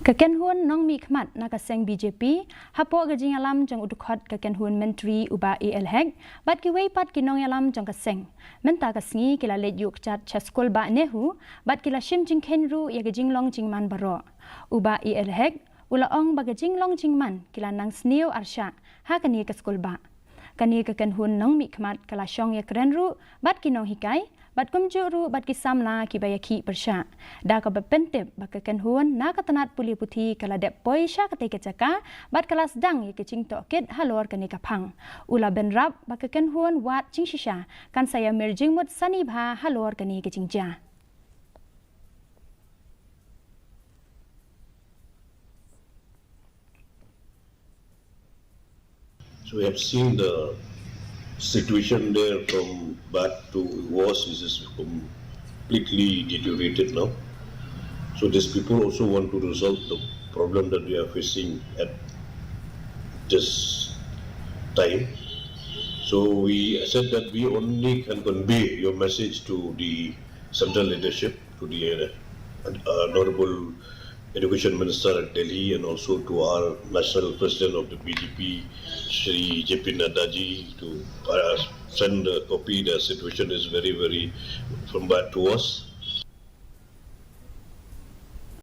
Kynhun Nongmihkhmat nak Seng BJP hapo ke Jinglong jong udukhat Kynhun menteri uba ELHEG bat Kiwei pat ki Nongïalam jong Seng menta kasngi kila Leit yuk chat chaskol ba nehu bat kila shim jingkhenru ya ke Jinglong jingman baro uba ELHEG ula ong ba ke Jinglong jingman kila nang sniu arsha ha kani ke skol ba kani ke Kynhun Nongmihkhmat kala shong ya krenru bat ki nong hikai bat kumjuru bat kisamla ki bayaki persya da ka bepentep ba ke Kynhun na katanat puli puthi kala dep poisha kate kecaka bat kelas dang ye kecing toket halor kani kapang ula benrap ba ke Kynhun wat cingshisha kan saya merjing mut sanibha halor kani kecingja. So we have seen the situation there from bad to worse is completely deteriorated now. So these people also want to resolve the problem that we are facing at this time. So we said that we only can convey your message to the central leadership, to the Honorable Education Minister at Delhi, and also to our National President of the BJP, Shri JP Naddaji, to send a copy. The situation is very, very from bad to worse.